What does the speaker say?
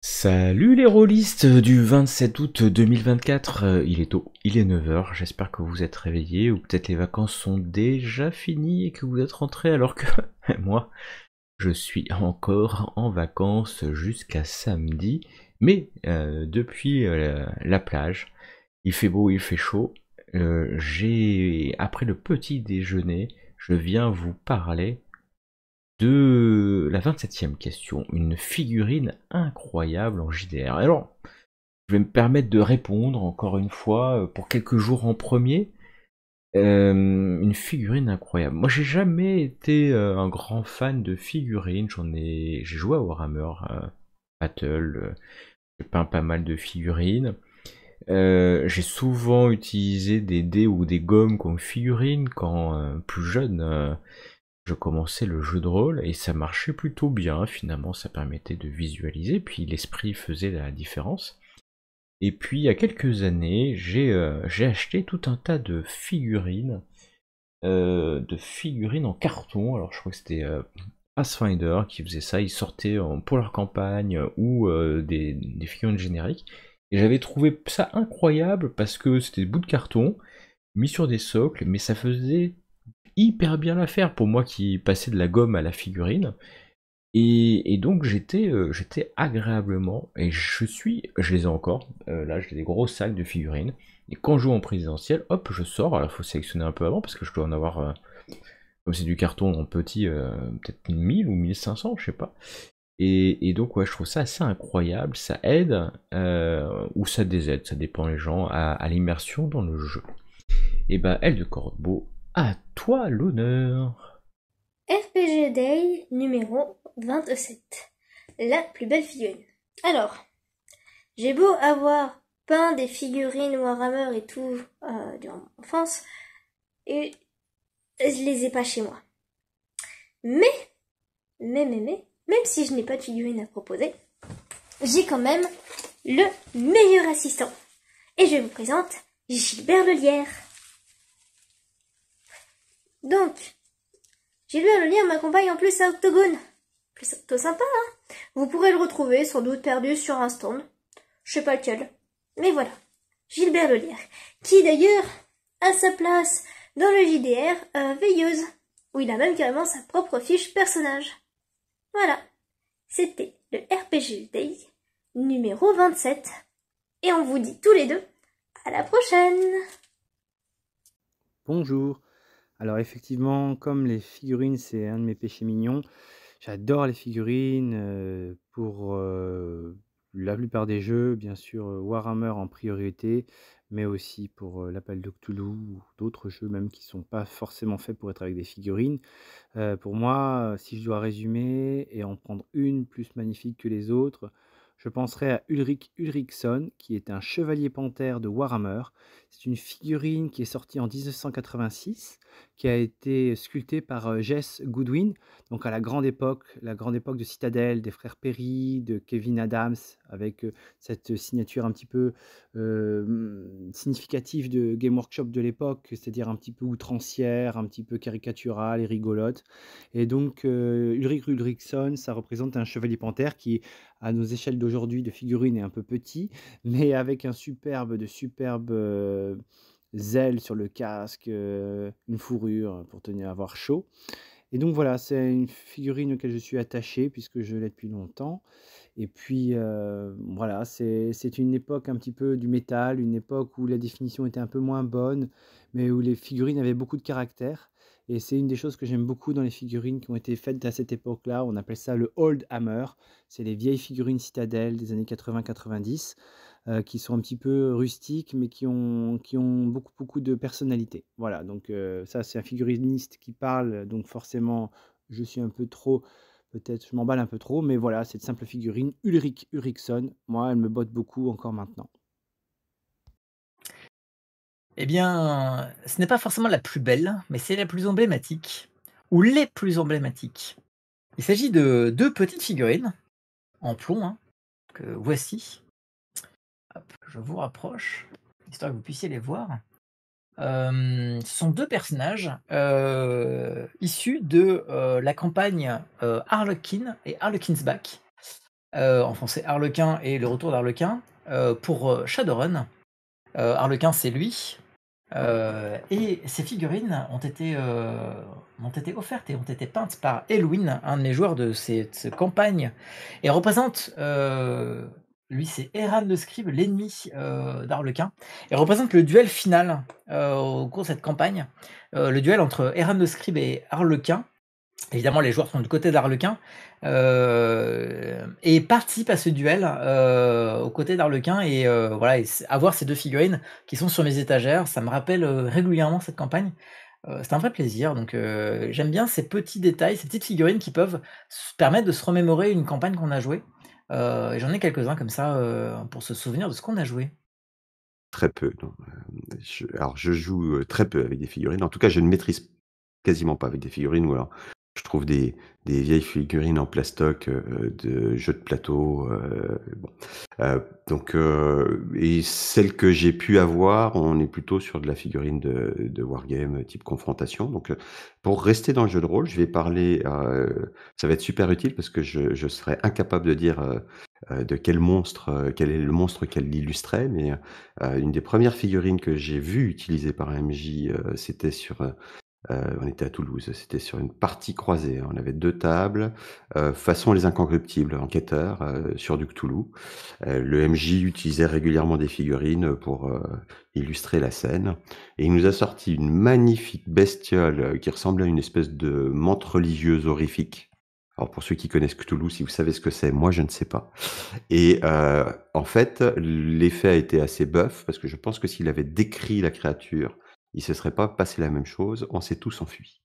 Salut les rôlistes du 27 août 2024, il est tôt, il est 9 heures. J'espère que vous êtes réveillés ou peut-être les vacances sont déjà finies et que vous êtes rentrés alors que moi je suis encore en vacances jusqu'à samedi, mais depuis la plage, il fait beau, il fait chaud. Après le petit déjeuner, je viens vous parler de la 27e question, une figurine incroyable en JDR. Alors, je vais me permettre de répondre encore une fois pour quelques jours en premier. Une figurine incroyable. Moi, j'ai jamais été un grand fan de figurines. J'ai joué à Warhammer Battle. J'ai peint pas mal de figurines. J'ai souvent utilisé des dés ou des gommes comme figurines quand plus jeune. Je commençais le jeu de rôle et ça marchait plutôt bien. Finalement, ça permettait de visualiser, puis l'esprit faisait la différence. Et puis, il y a quelques années, j'ai acheté tout un tas de figurines en carton. Alors, je crois que c'était Pathfinder qui faisait ça. Ils sortaient pour leur campagne ou des figurines génériques. Et j'avais trouvé ça incroyable parce que c'était des bouts de carton mis sur des socles, mais ça faisait hyper bien l'affaire pour moi qui passais de la gomme à la figurine. Et donc j'étais agréablement, et je les ai encore, là j'ai des gros sacs de figurines, et quand je joue en présidentiel, hop, je sors, alors il faut sélectionner un peu avant, parce que je dois en avoir, comme c'est du carton en petit, peut-être 1000 ou 1500, je sais pas. Et donc ouais, je trouve ça assez incroyable, ça aide, ou ça désaide, ça dépend les gens, à l'immersion dans le jeu. Et bah, Elle de Corbeau, à toi l'honneur. RPG Day numéro 27. La plus belle figurine. Alors, j'ai beau avoir peint des figurines Warhammer et tout durant mon enfance, et je les ai pas chez moi. Mais, même si je n'ai pas de figurine à proposer, j'ai quand même le meilleur assistant. Et je vous présente Gilbert Lelière. Donc, Gilbert Lelière m'accompagne en plus à Octogone. Plutôt sympa, hein. Vous pourrez le retrouver, sans doute perdu sur un stand. Je sais pas lequel. Mais voilà. Gilbert Lelière. Qui d'ailleurs a sa place dans le JDR Veilleuse. Où il a même carrément sa propre fiche personnage. Voilà. C'était le RPG Day numéro 27. Et on vous dit tous les deux à la prochaine. Bonjour. Alors effectivement, comme les figurines, c'est un de mes péchés mignons. J'adore les figurines pour la plupart des jeux, bien sûr Warhammer en priorité, mais aussi pour l'Appel de Cthulhu ou d'autres jeux même qui sont pas forcément faits pour être avec des figurines. Pour moi, si je dois résumer et en prendre une plus magnifique que les autres, je penserai à Ulrich Ulrichsson, qui est un chevalier panthère de Warhammer. C'est une figurine qui est sortie en 1986, qui a été sculptée par Jess Goodwin, donc à la grande époque de Citadel, des frères Perry, de Kevin Adams, avec cette signature un petit peu significative de Game Workshop de l'époque, c'est-à-dire un petit peu outrancière, un petit peu caricaturale et rigolote. Et donc, Ulrich Ulrichsson, ça représente un chevalier panthère qui, à nos échelles d'aujourd'hui de figurines, est un peu petit, mais avec de superbes ailes sur le casque, une fourrure pour avoir chaud. Et donc voilà, c'est une figurine auquel je suis attaché puisque je l'ai depuis longtemps. Et puis voilà, c'est une époque un petit peu du métal, une époque où la définition était un peu moins bonne, mais où les figurines avaient beaucoup de caractère. Et c'est une des choses que j'aime beaucoup dans les figurines qui ont été faites à cette époque-là. On appelle ça le Old Hammer. C'est les vieilles figurines Citadel des années 80-90 qui sont un petit peu rustiques, mais qui ont beaucoup de personnalité. Voilà, donc ça, c'est un figuriniste qui parle, donc forcément, je suis un peu trop, peut-être, je m'emballe un peu trop, mais voilà, cette simple figurine, Ulrich Ulrichsson, moi, elle me botte beaucoup encore maintenant. Eh bien, ce n'est pas forcément la plus belle, mais c'est la plus emblématique, ou les plus emblématiques. Il s'agit de 2 petites figurines, en plomb, hein, que voici. Hop, je vous rapproche, histoire que vous puissiez les voir. Ce sont 2 personnages, issus de, la campagne, Harlequin et Harlequin's Back, en français Harlequin et le retour d'Harlequin, pour Shadowrun. Harlequin, c'est lui. Et ces figurines m'ont été offertes et ont été peintes par Elwin, un de mes joueurs de cette campagne, et représente, lui c'est Eran le Scribe, l'ennemi d'Harlequin, et représente le duel final au cours de cette campagne, le duel entre Eran le Scribe et Harlequin. Évidemment, les joueurs sont du côté d'Harlequin et participent à ce duel aux côtés d'Harlequin. Et voilà, et avoir ces deux figurines qui sont sur mes étagères, ça me rappelle régulièrement cette campagne. C'est un vrai plaisir. Donc, j'aime bien ces petits détails, ces petites figurines qui peuvent permettre de se remémorer une campagne qu'on a jouée. Et j'en ai quelques-uns comme ça pour se souvenir de ce qu'on a joué. Très peu, non. Alors, je joue très peu avec des figurines. En tout cas, je ne maîtrise quasiment pas avec des figurines, ou alors je trouve des vieilles figurines en plastoc de jeux de plateau. Bon. Donc, et celles que j'ai pu avoir, on est plutôt sur de la figurine de wargame type confrontation. Donc, pour rester dans le jeu de rôle, je vais parler. Ça va être super utile parce que je serais incapable de dire de quel est le monstre qu'elle illustrait, mais une des premières figurines que j'ai vues utilisées par un MJ, c'était on était à Toulouse, c'était sur une partie croisée, hein. On avait 2 tables, façon Les Incorruptibles, enquêteurs, sur du Cthulhu. Le MJ utilisait régulièrement des figurines pour illustrer la scène, et il nous a sorti une magnifique bestiole qui ressemblait à une espèce de menthe religieuse horrifique. Alors pour ceux qui connaissent Cthulhu, si vous savez ce que c'est, moi je ne sais pas. Et en fait, l'effet a été assez buff parce que je pense que s'il avait décrit la créature, il se serait pas passé la même chose. On s'est tous enfuis.